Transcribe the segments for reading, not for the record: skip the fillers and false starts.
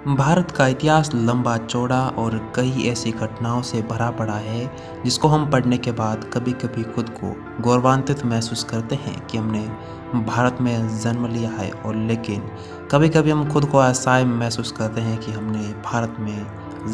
भारत का इतिहास लंबा चौड़ा और कई ऐसी घटनाओं से भरा पड़ा है जिसको हम पढ़ने के बाद कभी कभी खुद को गौरवान्वित महसूस करते हैं कि हमने भारत में जन्म लिया है। और लेकिन कभी कभी हम खुद को असहाय महसूस करते हैं कि हमने भारत में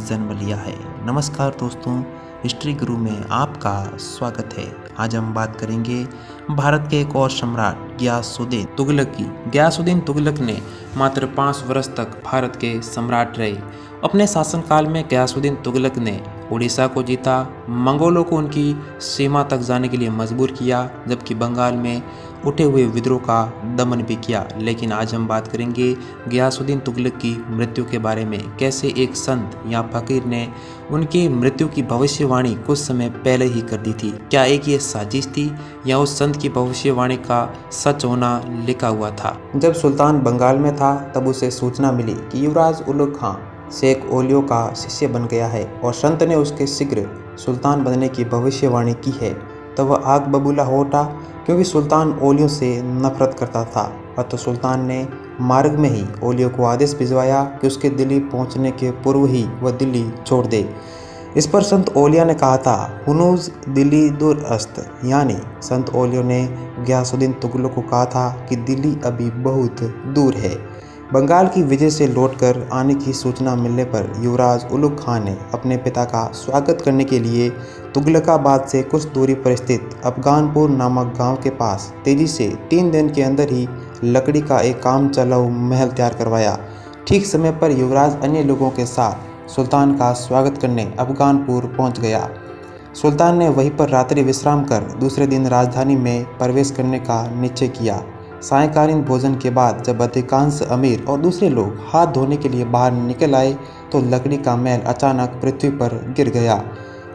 जन्म लिया है। नमस्कार दोस्तों, हिस्ट्री गुरु में आपका स्वागत है। आज हम बात करेंगे भारत के एक और सम्राट गियासुद्दीन तुगलक की। गियासुद्दीन तुगलक ने मात्र 5 वर्ष तक भारत के सम्राट रहे। अपने शासनकाल में गियासुद्दीन तुगलक ने उड़ीसा को जीता, मंगोलों को उनकी सीमा तक जाने के लिए मजबूर किया, जबकि बंगाल में उठे हुए विद्रोह का दमन भी किया। लेकिन आज हम बात करेंगे गियासुद्दीन तुगलक की मृत्यु के बारे में। कैसे एक संत या फकीर ने उनकी मृत्यु की भविष्यवाणी कुछ समय पहले ही कर दी थी। क्या एक ये साजिश थी या उस संत की भविष्यवाणी का सच होना लिखा हुआ था। जब सुल्तान बंगाल में था तब उसे सूचना मिली कि युवराज उलुग खां शेख ओलियो का शिष्य बन गया है और संत ने उसके शीघ्र सुल्तान बनने की भविष्यवाणी की है। तब वह आग बबूला हो उठा, क्योंकि सुल्तान ओलियो से नफरत करता था। अतः सुल्तान ने मार्ग में ही ओलियो को आदेश भिजवाया कि उसके दिल्ली पहुंचने के पूर्व ही वह दिल्ली छोड़ दे। इस पर संत ओलिया ने कहा था, हुनूज दिल्ली दूर अस्त, यानी संत ओलियो ने गियासुद्दीन तुगलक को कहा था कि दिल्ली अभी बहुत दूर है। बंगाल की विजय से लौटकर आने की सूचना मिलने पर युवराज उलुग खां ने अपने पिता का स्वागत करने के लिए तुगलकाबाद से कुछ दूरी पर स्थित अफगानपुर नामक गांव के पास तेजी से 3 दिन के अंदर ही लकड़ी का एक काम चलाऊ महल तैयार करवाया। ठीक समय पर युवराज अन्य लोगों के साथ सुल्तान का स्वागत करने अफगानपुर पहुंच गया। सुल्तान ने वहीं पर रात्रि विश्राम कर दूसरे दिन राजधानी में प्रवेश करने का निश्चय किया। सायंकालीन भोजन के बाद जब अधिकांश अमीर और दूसरे लोग हाथ धोने के लिए बाहर निकल आए तो लकड़ी का महल अचानक पृथ्वी पर गिर गया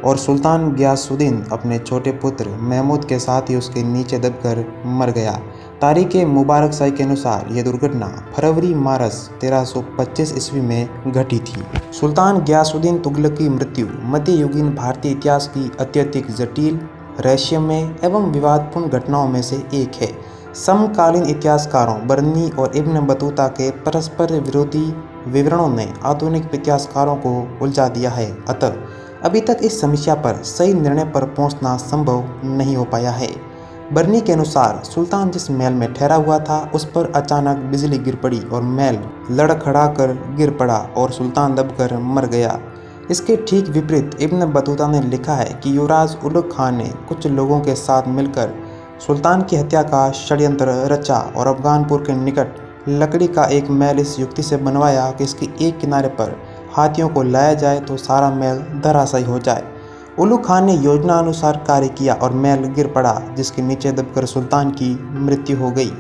और सुल्तान गियासुद्दीन अपने छोटे पुत्र महमूद के साथ ही उसके नीचे दबकर मर गया। तारीख मुबारक शाही के अनुसार यह दुर्घटना फरवरी मार्च 1325 ईस्वी में घटी थी। सुल्तान गियासुद्दीन तुगलक की मृत्यु मध्ययुगीन भारतीय इतिहास की अत्यधिक जटिल, रहस्यमय एवं विवादपूर्ण घटनाओं में से एक है। समकालीन इतिहासकारों बर्नी और इब्न बतूता के परस्पर विरोधी विवरणों ने आधुनिक इतिहासकारों को उलझा दिया है। अतः अभी तक इस समस्या पर सही निर्णय पर पहुंचना संभव नहीं हो पाया है। बर्नी के अनुसार सुल्तान जिस महल में ठहरा हुआ था उस पर अचानक बिजली गिर पड़ी और महल लड़खड़ा कर गिर पड़ा और सुल्तान दबकर मर गया। इसके ठीक विपरीत इब्न बतूता ने लिखा है कि युवराज उलुग खां ने कुछ लोगों के साथ मिलकर सुल्तान की हत्या का षड्यंत्र रचा और अफगानपुर के निकट लकड़ी का एक महल इस युक्ति से बनवाया कि इसके एक किनारे पर हाथियों को लाया जाए तो सारा महल धराशायी हो जाए। उलुग खान ने योजना अनुसार कार्य किया और महल गिर पड़ा, जिसके नीचे दबकर सुल्तान की मृत्यु हो गई।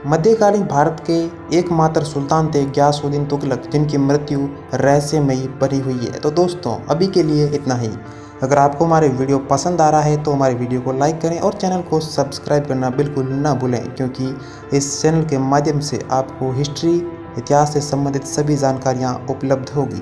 मध्यकालीन भारत के एकमात्र सुल्तान थे गियासुद्दीन तुगलक, जिनकी मृत्यु रहस्यमयी भरी हुई है। तो दोस्तों, अभी के लिए इतना ही। अगर आपको हमारे वीडियो पसंद आ रहा है तो हमारे वीडियो को लाइक करें और चैनल को सब्सक्राइब करना बिल्कुल ना भूलें, क्योंकि इस चैनल के माध्यम से आपको हिस्ट्री, इतिहास से संबंधित सभी जानकारियाँ उपलब्ध होगी।